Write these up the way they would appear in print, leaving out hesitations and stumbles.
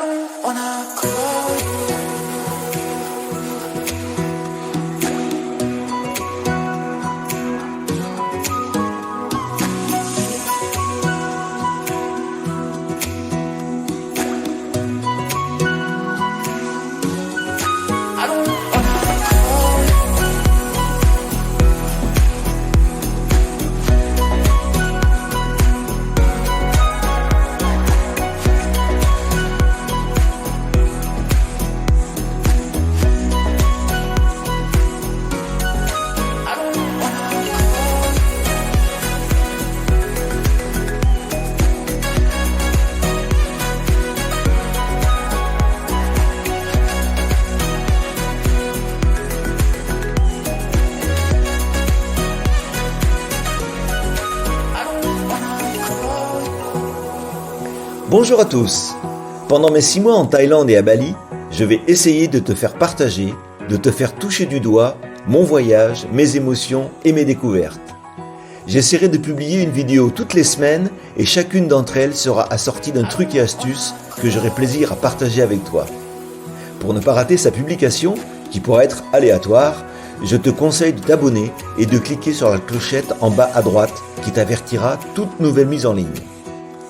don't wanna call you. Bonjour à tous. Pendant mes 6 mois en Thaïlande et à Bali, je vais essayer de te faire partager, de te faire toucher du doigt mon voyage, mes émotions et mes découvertes. J'essaierai de publier une vidéo toutes les semaines et chacune d'entre elles sera assortie d'un truc et astuce que j'aurai plaisir à partager avec toi. Pour ne pas rater sa publication, qui pourra être aléatoire, je te conseille de t'abonner et de cliquer sur la clochette en bas à droite qui t'avertira toute nouvelle mise en ligne.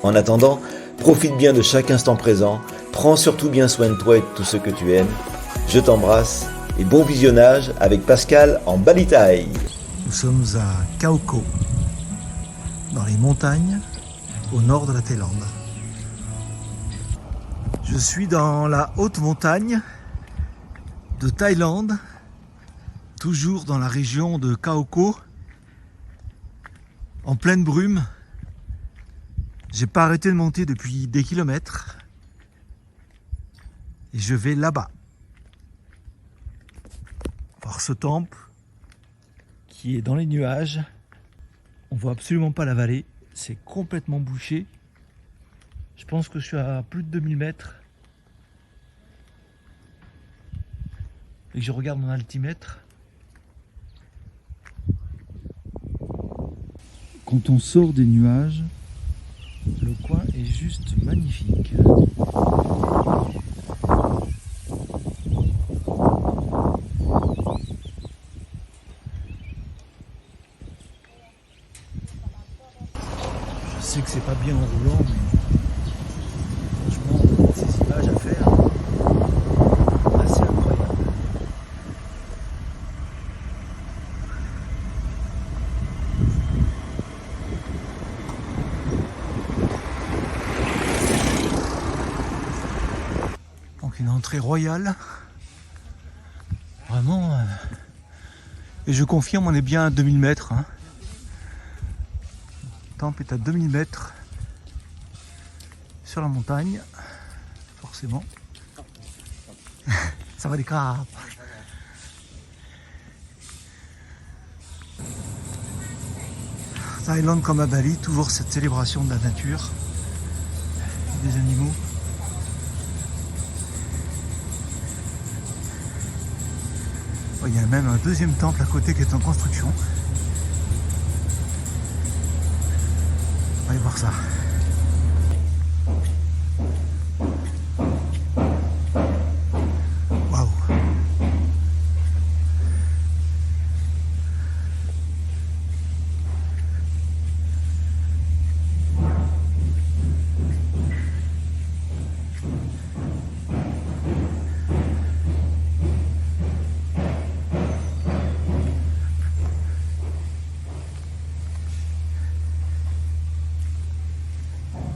En attendant, profite bien de chaque instant présent, prends surtout bien soin de toi et de tous ceux que tu aimes. Je t'embrasse et bon visionnage avec Pascal en Bali Thaï. Nous sommes à Khao Ko, dans les montagnes au nord de la Thaïlande. Je suis dans la haute montagne de Thaïlande, toujours dans la région de Khao Ko, en pleine brume. J'ai pas arrêté de monter depuis des kilomètres et je vais là-bas voir ce temple qui est dans les nuages. On voit absolument pas la vallée, c'est complètement bouché. Je pense que je suis à plus de 2000 mètres et que je regarde mon altimètre. Quand on sort des nuages, le coin est juste magnifique. Je sais que c'est pas bien en roulant, mais franchement, ces images à faire, assez incroyable. Donc une entrée royale, vraiment, et je confirme, on est bien à 2000 mètres. Hein. Le temple est à 2000 mètres sur la montagne, forcément. Ça va des crapes. Thaïlande comme à Bali, toujours cette célébration de la nature, des animaux. Il y a même un deuxième temple à côté qui est en construction. On va aller voir ça. Waouh!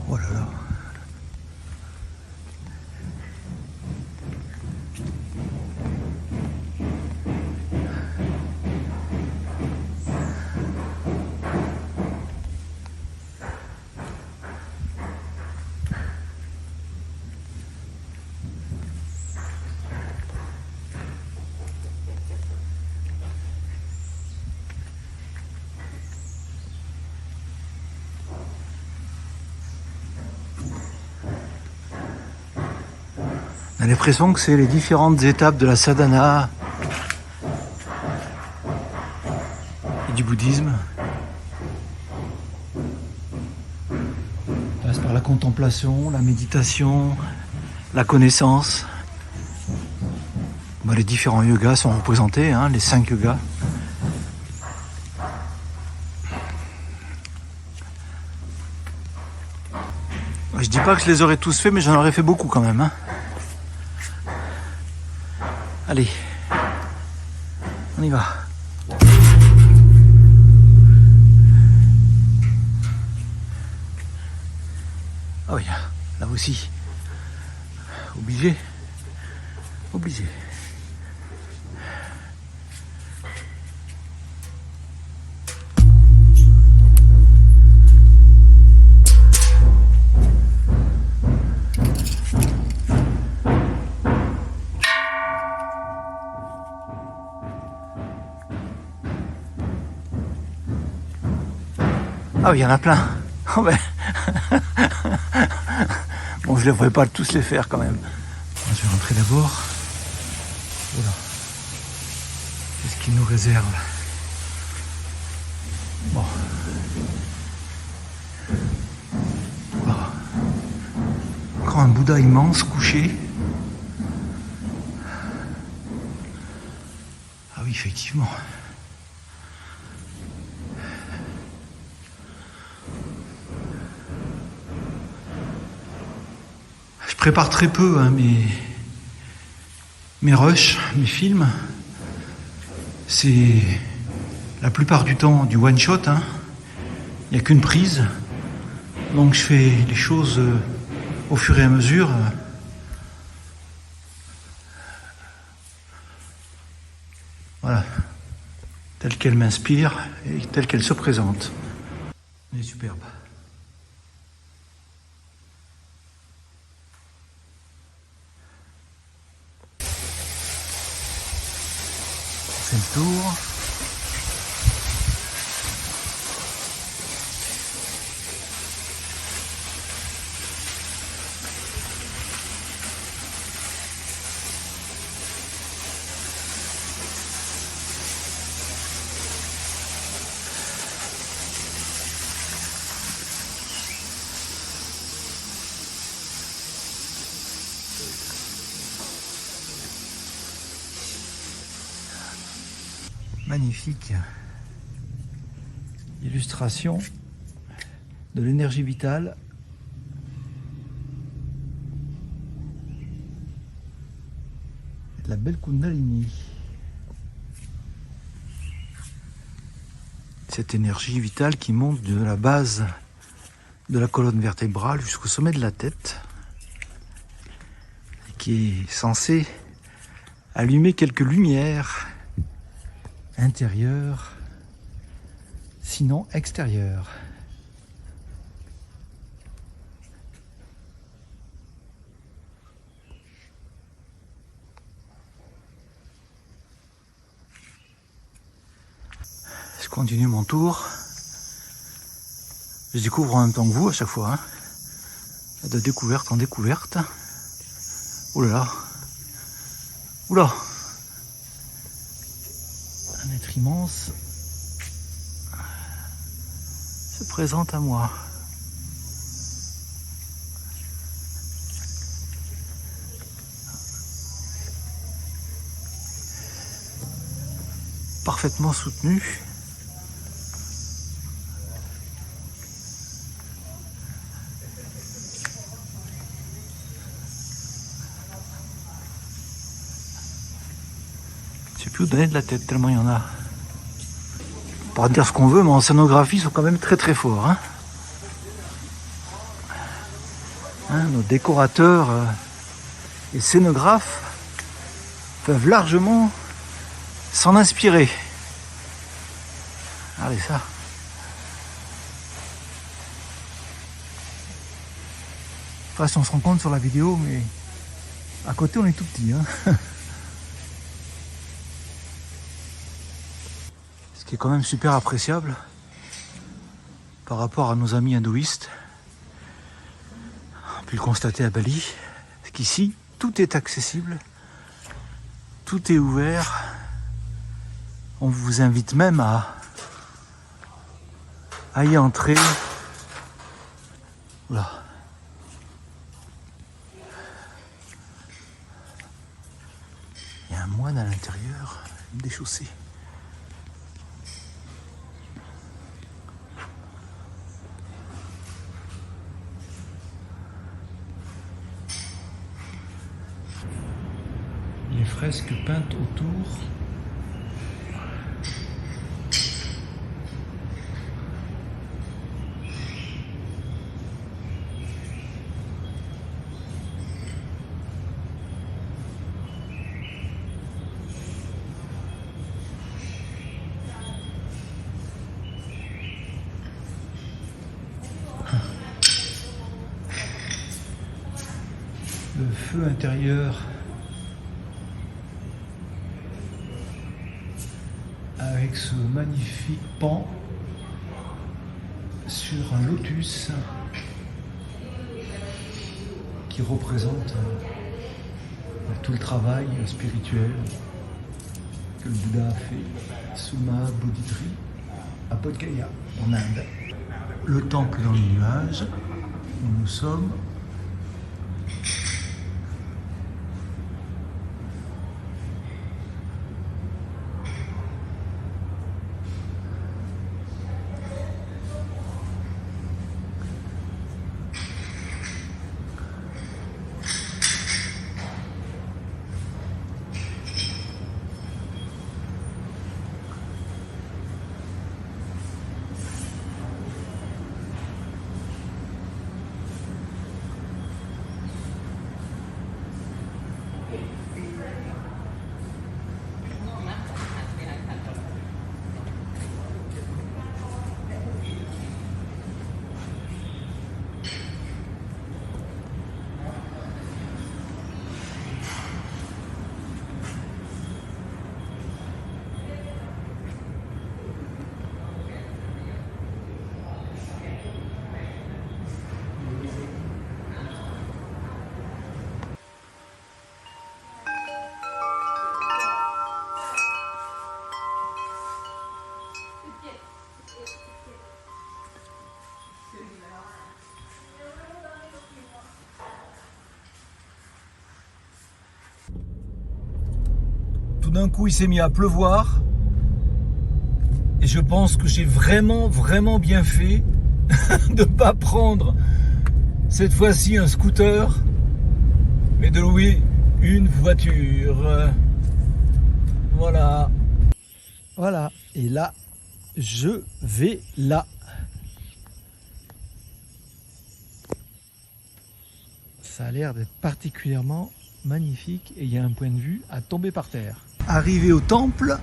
Oh là là. On a l'impression que c'est les différentes étapes de la sadhana et du bouddhisme. On passe par la contemplation, la méditation, la connaissance. Les différents yogas sont représentés, hein, les 5 yogas. Je dis pas que je les aurais tous faits, mais j'en aurais fait beaucoup quand même. Hein. Allez, on y va. Ah oui, là aussi. Obligé. Obligé. Ah oui, il y en a plein. Oh ben. Bon, je ne devrais pas tous les faire quand même. Je vais rentrer d'abord. Voilà. Qu'est-ce qu'il nous réserve? Bon. Voilà. Encore un Bouddha immense couché. Ah oui, effectivement. Je prépare très peu hein, mes rushs, mes films. C'est la plupart du temps du one shot. Hein. Il n'y a qu'une prise. Donc je fais les choses au fur et à mesure. Voilà. Telle qu'elle m'inspire et telle qu'elle se présente. Elle est superbe. C'est le tour. Magnifique illustration de l'énergie vitale. De la belle Kundalini. Cette énergie vitale qui monte de la base de la colonne vertébrale jusqu'au sommet de la tête et qui est censée allumer quelques lumières intérieure, sinon extérieure. Je continue mon tour. Je découvre en même temps que vous à chaque fois. Hein. De découverte en découverte. Oh là là. Oula. Un être immense se présente à moi. Parfaitement soutenu. Je sais plus où donner de la tête tellement il y en a. On pourra dire ce qu'on veut, mais en scénographie ils sont quand même très très forts. Hein. Nos décorateurs et scénographes peuvent largement s'en inspirer. Regardez ça. Enfin, si on se rend compte sur la vidéo, mais à côté on est tout petit. Hein. Ce qui est quand même super appréciable par rapport à nos amis hindouistes. On a pu le constater à Bali, c'est qu'ici tout est accessible, tout est ouvert. On vous invite même à y entrer. Voilà. Il y a un moine à l'intérieur, déchaussé. Les fresques peintes autour. Le feu intérieur avec ce magnifique pan sur un lotus qui représente tout le travail spirituel que le Bouddha a fait, Suma Bodhidri, à Bodh Gaya, en Inde. Le temple dans les nuages, où nous sommes. Tout d'un coup, il s'est mis à pleuvoir. Et je pense que j'ai vraiment bien fait de ne pas prendre cette fois-ci un scooter, mais de louer une voiture. Voilà. Voilà. Et là, je vais là. Ça a l'air d'être particulièrement magnifique et il y a un point de vue à tomber par terre. Arrivé au temple,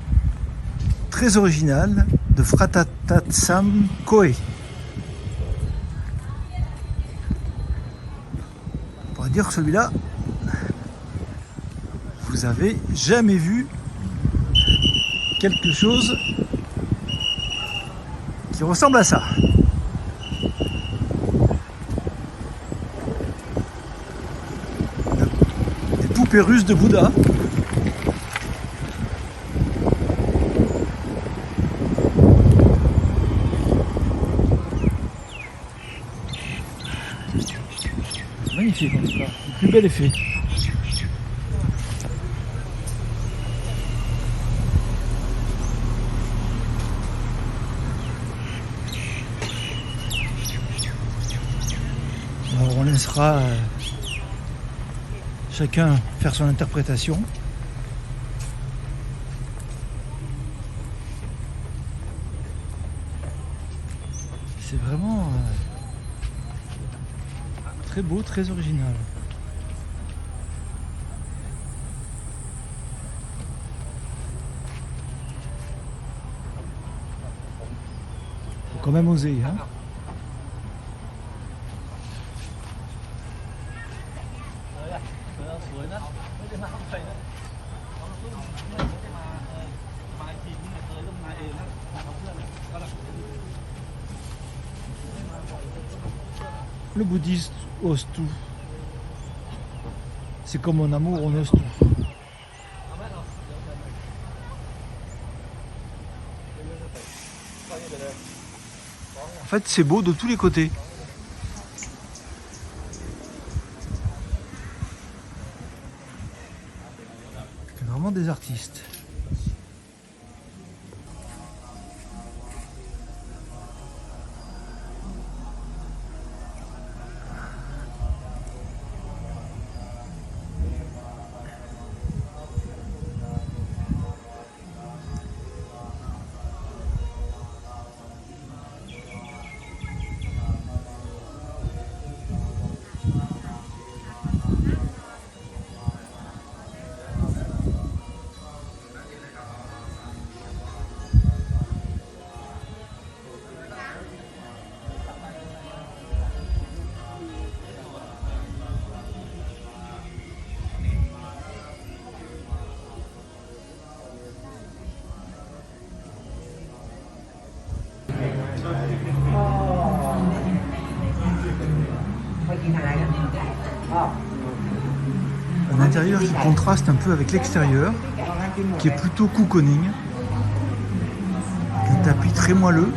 très original, de Fratatatsam Koe. On pourrait dire que celui-là, vous avez jamais vu quelque chose qui ressemble à ça. Des poupées russes de Bouddha. Magnifique en tout cas, le plus bel effet. Alors on laissera chacun faire son interprétation. C'est vraiment très beau, très original. Faut quand même oser, hein. Le bouddhiste ose tout. C'est comme mon amour, on ose tout. En fait, c'est beau de tous les côtés. C'est vraiment vraiment des artistes. Un intérieur qui contraste un peu avec l'extérieur, qui est plutôt cocooning, un tapis très moelleux.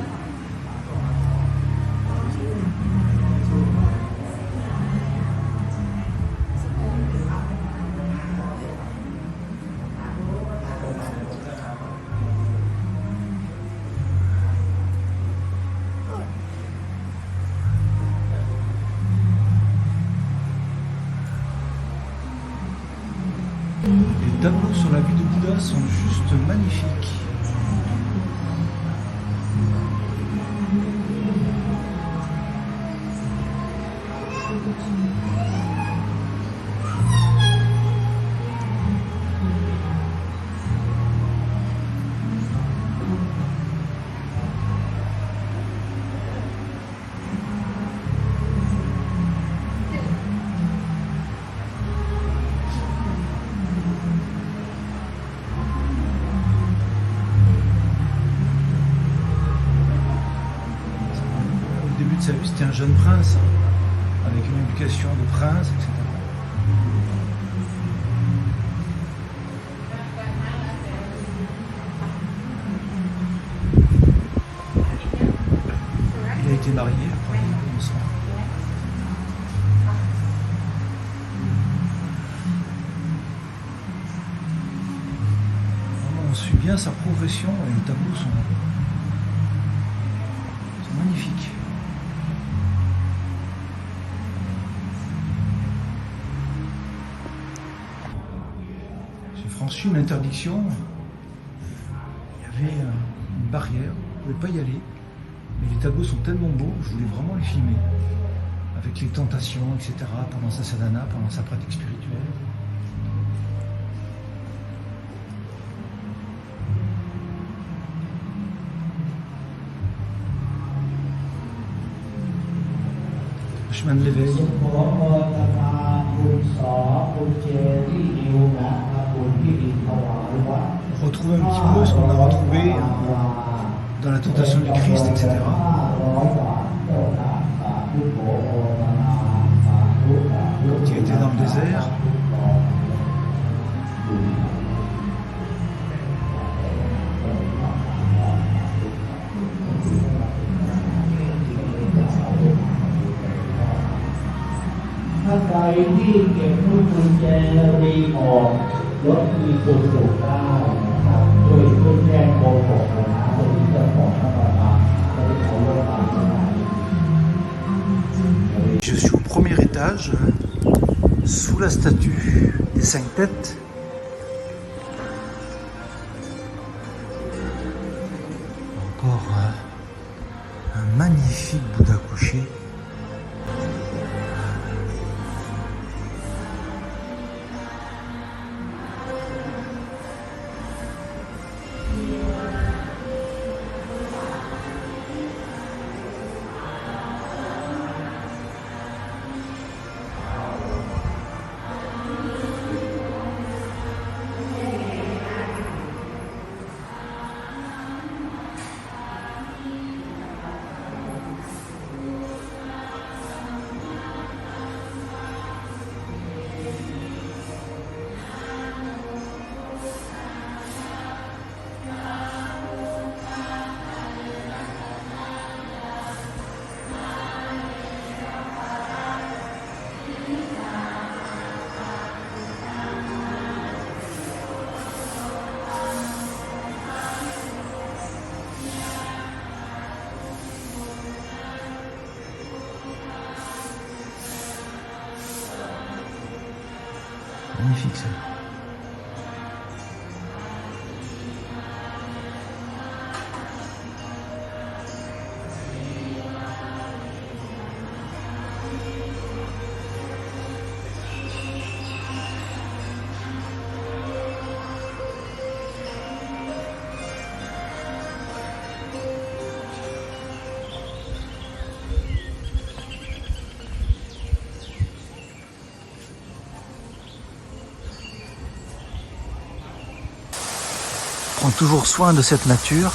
Les tableaux sur la vie de Bouddha sont juste magnifiques. Au début de sa vie, c'était un jeune prince, avec une éducation de prince, etc. Il a été marié après, il me semble. Vraiment, on suit bien sa progression et les tableaux sont magnifiques. J'ai franchi une interdiction. Il y avait une barrière, on ne pouvait pas y aller. Mais les tableaux sont tellement beaux, je voulais vraiment les filmer. Avec les tentations, etc. pendant sa sadhana, pendant sa pratique spirituelle. Chemin de l'éveil. Retrouver un petit peu ce qu'on a retrouvé dans la tentation du Christ, etc. Quand il était dans le désert. Je suis au premier étage, sous la statue des 5 têtes. Encore un magnifique Bouddha couché. Magnifique ça. Prends toujours soin de cette nature.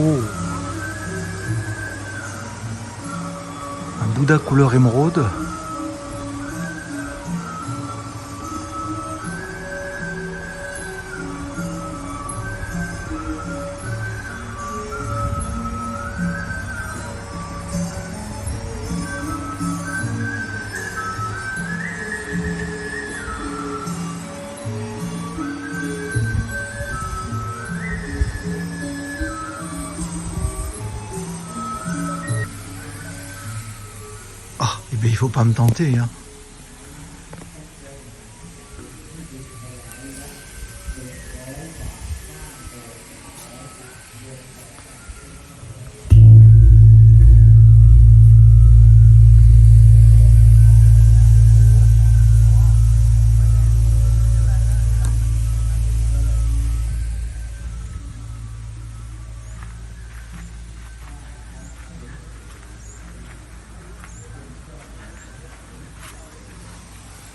Oh, un Bouddha couleur émeraude. Ah, eh bien, il faut pas me tenter, hein.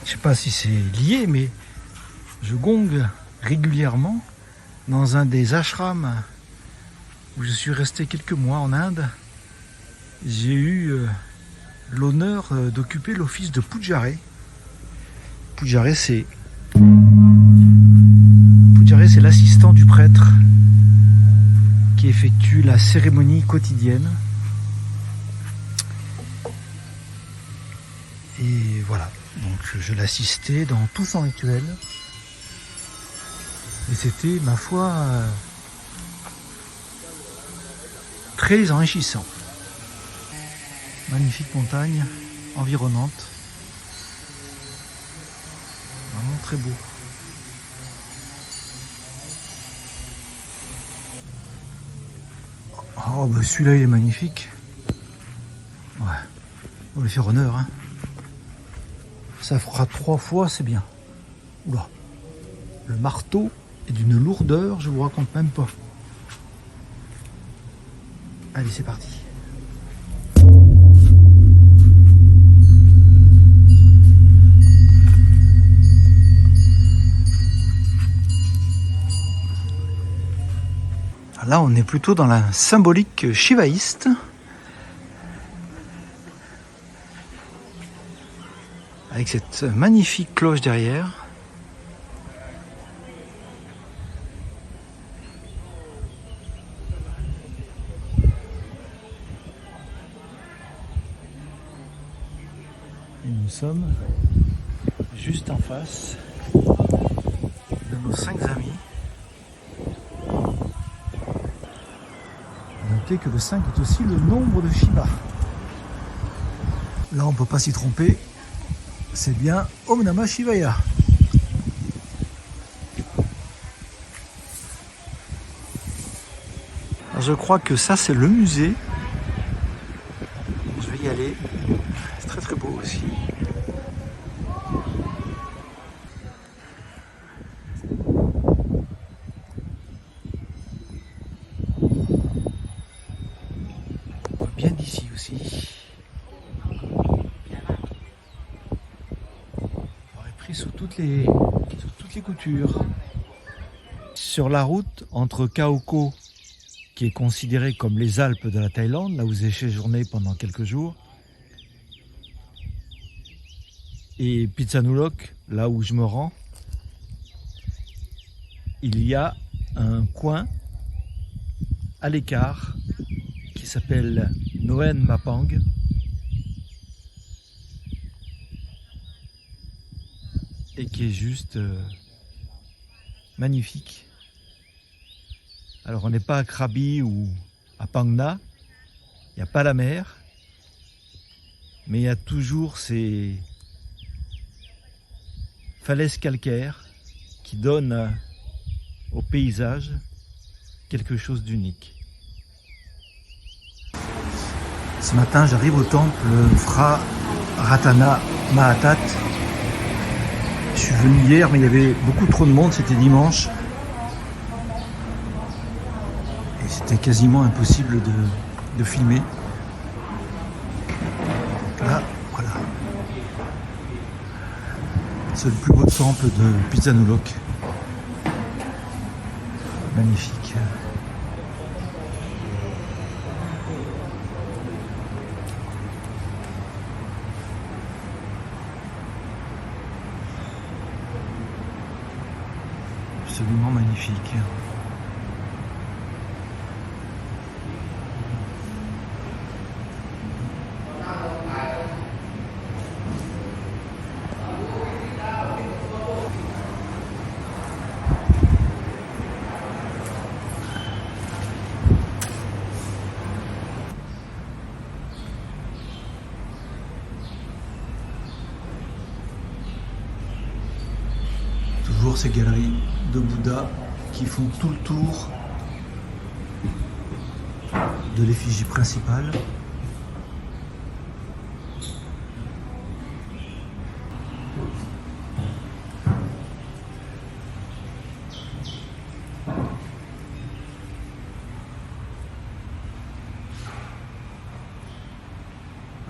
Je sais pas si c'est lié, mais je gongue régulièrement dans un des ashrams où je suis resté quelques mois en Inde. J'ai eu l'honneur d'occuper l'office de Pujare. Pujare, c'est l'assistant du prêtre qui effectue la cérémonie quotidienne. Et voilà, donc je l'assistais dans tout son rituel. Et c'était, ma foi, très enrichissant. Magnifique montagne environnante. Vraiment très beau. Oh, bah celui-là, il est magnifique. Ouais, on va lui faire honneur, hein. Ça fera 3 fois, c'est bien. Oula. Le marteau est d'une lourdeur, je vous raconte même pas. Allez, c'est parti. Là, on est plutôt dans la symbolique shivaïste. Avec cette magnifique cloche derrière. Et nous sommes juste en face de nos 5 amis. Notez que le 5 est aussi le nombre de Shiva. Là, on ne peut pas s'y tromper. C'est bien Om Namah Shivaya. Alors, je crois que ça, c'est le musée. Je vais y aller. C'est très très beau aussi. On peut bien ici aussi. J'aurais pris sous toutes les coutures. Sur la route entre Khao Ko, qui est considéré comme les Alpes de la Thaïlande, là où j'ai séjourné pendant quelques jours, et Phitsanulok, là où je me rends, il y a un coin à l'écart qui s'appelle Noen Mapang, et qui est juste magnifique. Alors on n'est pas à Krabi ou à Phang Nga, il n'y a pas la mer, mais il y a toujours ces falaises calcaires qui donnent au paysage quelque chose d'unique. Ce matin, j'arrive au temple Phra Ratana Mahatat. Je suis venu hier, mais il y avait beaucoup trop de monde, c'était dimanche. Et c'était quasiment impossible de filmer. Donc là, voilà. C'est le plus beau temple de Phitsanulok. Magnifique. Absolument magnifique. Toujours ces galeries de Bouddha qui font tout le tour de l'effigie principale.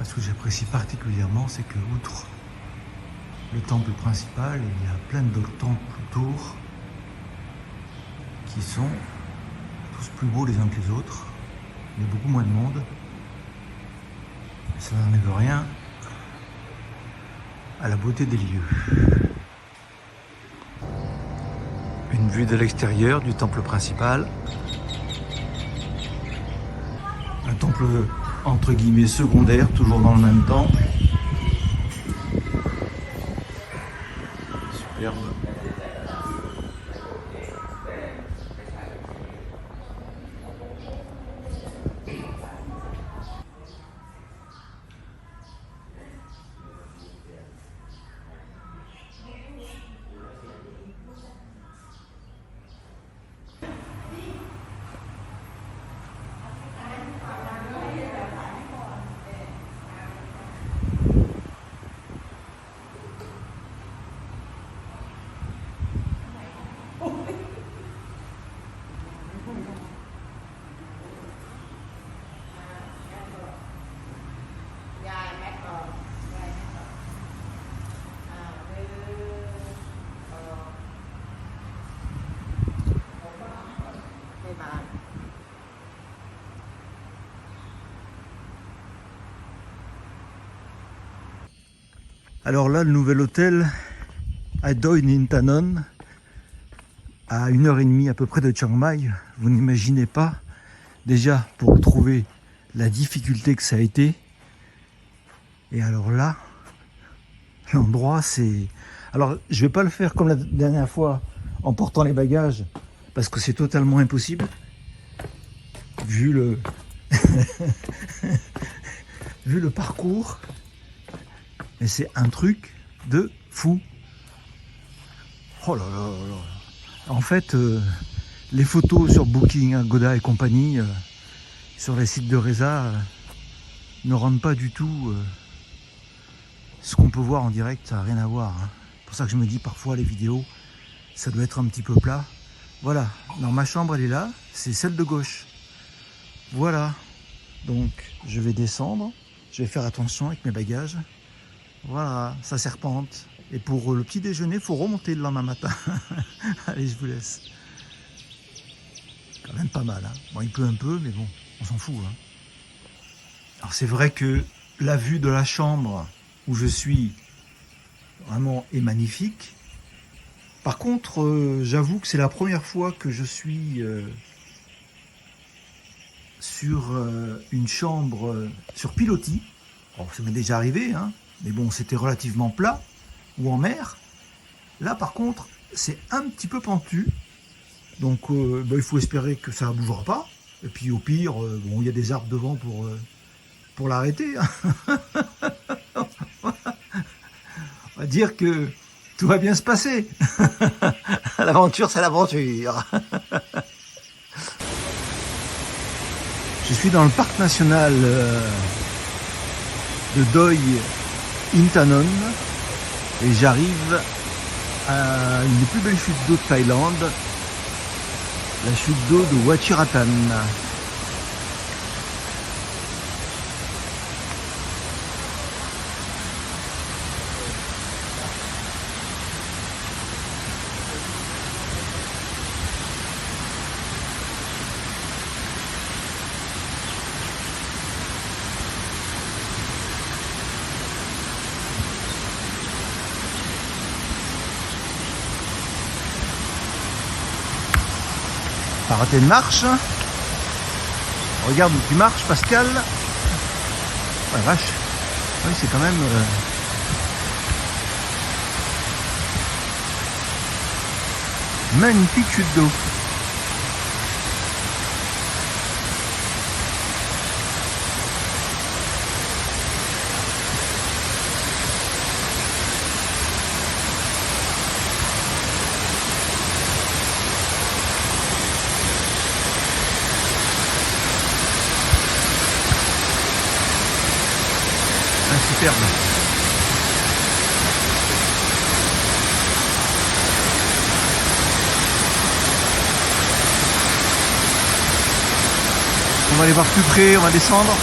Ce que j'apprécie particulièrement, c'est que outre le temple principal, il y a plein d'autres temples autour qui sont tous plus beaux les uns que les autres. Il y a beaucoup moins de monde. Ça n'enlève rien à la beauté des lieux. Une vue de l'extérieur du temple principal. Un temple entre guillemets secondaire, toujours dans le même temple. Superbe. Alors là, le nouvel hôtel Adoi Nintanon, à 1h30 à peu près de Chiang Mai, vous n'imaginez pas, déjà pour trouver la difficulté que ça a été. Et alors là, l'endroit c'est... Alors je vais pas le faire comme la dernière fois en portant les bagages, parce que c'est totalement impossible, vu le... vu le parcours. Et c'est un truc de fou. Oh là là là là. En fait, les photos sur Booking, Agoda et compagnie, sur les sites de Reza, ne rendent pas du tout ce qu'on peut voir en direct. Ça n'a rien à voir. Hein. C'est pour ça que je me dis parfois les vidéos, ça doit être un petit peu plat. Voilà. Non, ma chambre, elle est là. C'est celle de gauche. Voilà. Donc je vais descendre, je vais faire attention avec mes bagages. Voilà, ça serpente. Et pour le petit déjeuner, il faut remonter le lendemain matin. Allez, je vous laisse. Quand même pas mal, hein. Bon, il pleut un peu, mais bon, on s'en fout, hein. Alors c'est vrai que la vue de la chambre où je suis vraiment est magnifique. Par contre, j'avoue que c'est la première fois que je suis sur une chambre sur pilotis. Alors, ça m'est déjà arrivé, hein, mais bon, c'était relativement plat ou en mer. Là, par contre, c'est un petit peu pentu. Donc, il faut espérer que ça ne bougera pas. Et puis, au pire, bon, il y a des arbres devant pour l'arrêter, hein. On va dire que tout va bien se passer. L'aventure, c'est l'aventure. Je suis dans le parc national de Doi Intanon et j'arrive à une des plus belles chutes d'eau de Thaïlande, la chute d'eau de Wachiratan. Pas rater une marche. Regarde où tu marches, Pascal. Oh la vache. Oui, c'est quand même... magnifique chute d'eau. Superbe. On va aller voir plus près, on va descendre.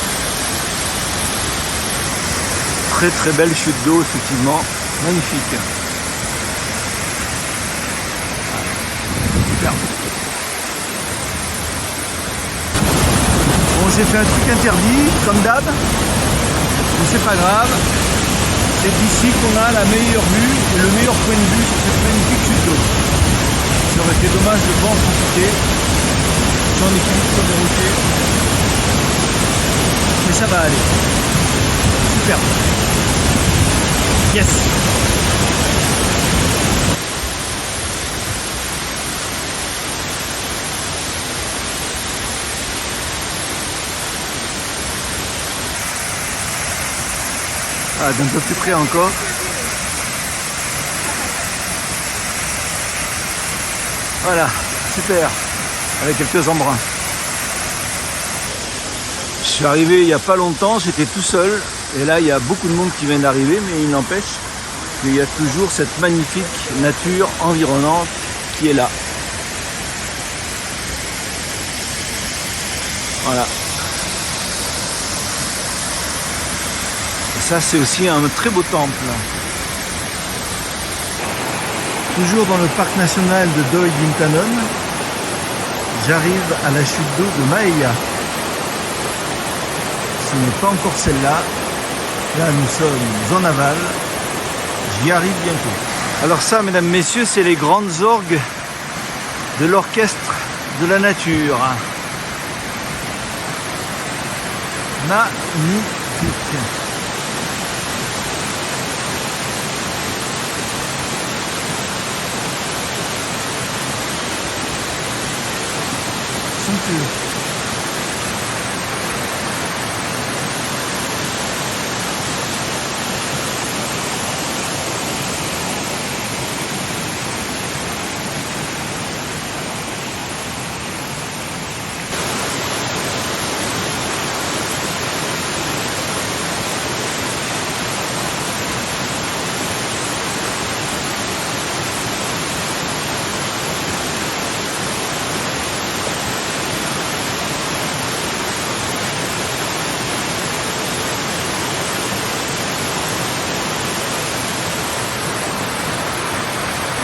Très très belle chute d'eau, effectivement. Magnifique. Superbe. Bon, j'ai fait un truc interdit, comme d'hab. Mais c'est pas grave, c'est d'ici qu'on a la meilleure vue et le meilleur point de vue sur cette magnifique chute d'eau. Ça aurait été dommage de ne pas en profiter. J'en équilibre sur des rochers. Mais ça va aller. Super. Yes. Ah, d'un peu plus près encore. Voilà, super, avec quelques embruns. Je suis arrivé il n'y a pas longtemps, j'étais tout seul, et là il y a beaucoup de monde qui vient d'arriver, mais il n'empêche qu'il y a toujours cette magnifique nature environnante qui est là. Voilà. Ça, c'est aussi un très beau temple. Toujours dans le parc national de Doi Intanon, j'arrive à la chute d'eau de Maia. Ce n'est pas encore celle-là. Là, nous sommes en aval. J'y arrive bientôt. Alors ça, mesdames, messieurs, c'est les grandes orgues de l'orchestre de la nature. Magnifique. Somptueux.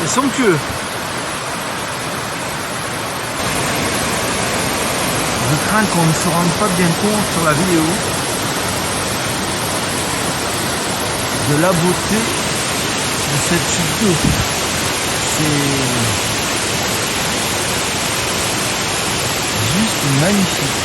C'est somptueux. Je crains qu'on ne se rende pas bien compte sur la vidéo de la beauté de cette chute d'eau. C'est juste magnifique.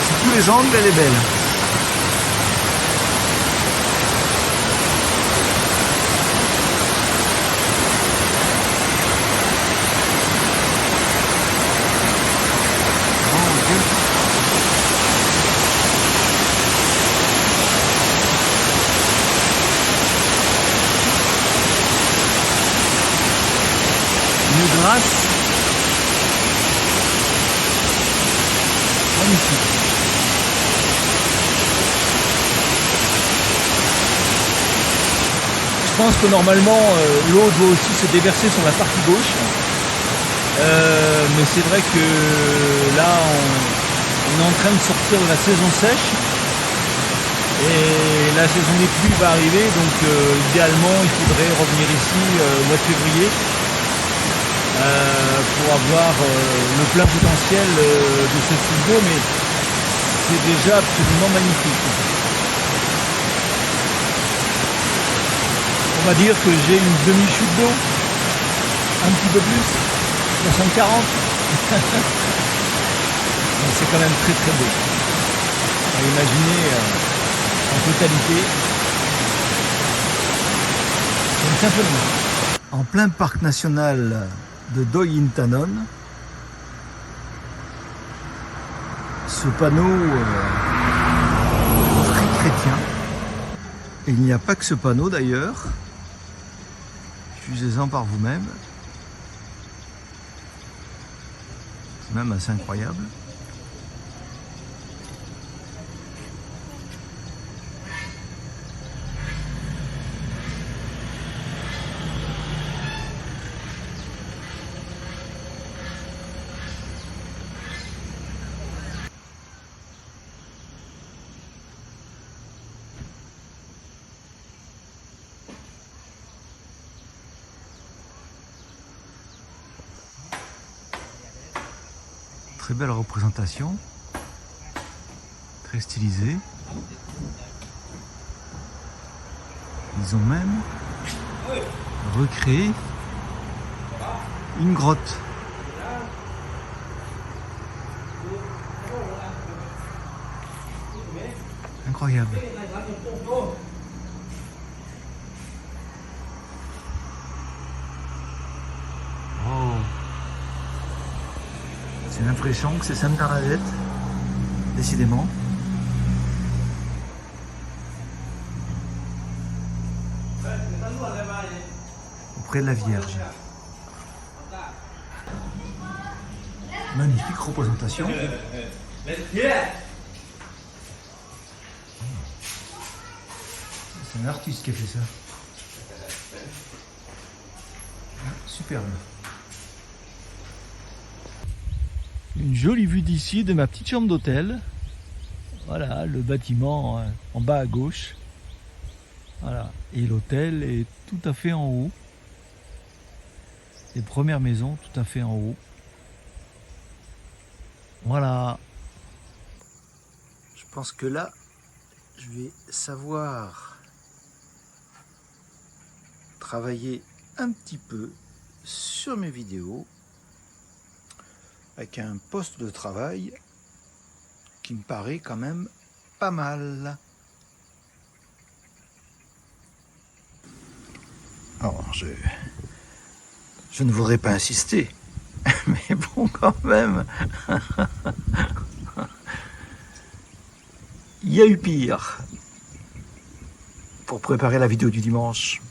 Sous tous les angles, elle est belle. Une grâce magnifique. Je pense que normalement l'eau doit aussi se déverser sur la partie gauche, mais c'est vrai que là on est en train de sortir de la saison sèche et la saison des pluies va arriver, donc idéalement il faudrait revenir ici au mois de février pour avoir le plein potentiel de cette chute d'eau, mais c'est déjà absolument magnifique. On va dire que j'ai une demi-chute d'eau, un petit peu plus, 60-40. Mais c'est quand même très très beau. À imaginer en totalité. C'est une symphonie. En plein parc national de Doyi-Intanon, ce panneau très chrétien. Et il n'y a pas que ce panneau d'ailleurs. Jugez-en par vous-même. C'est même assez incroyable. Très belle représentation, très stylisée. Ils ont même recréé une grotte. Incroyable. J'ai l'impression que c'est Sainte-Bernadette, décidément. Auprès de la Vierge. Magnifique représentation. C'est un artiste qui a fait ça. Superbe. Une jolie vue d'ici de ma petite chambre d'hôtel. Voilà, le bâtiment en bas à gauche. Voilà, et l'hôtel est tout à fait en haut. Les premières maisons tout à fait en haut. Voilà. Je pense que là, je vais savoir travailler un petit peu sur mes vidéos avec un poste de travail qui me paraît quand même pas mal. Alors, je ne voudrais pas insister, mais bon, quand même, il y a eu pire pour préparer la vidéo du dimanche.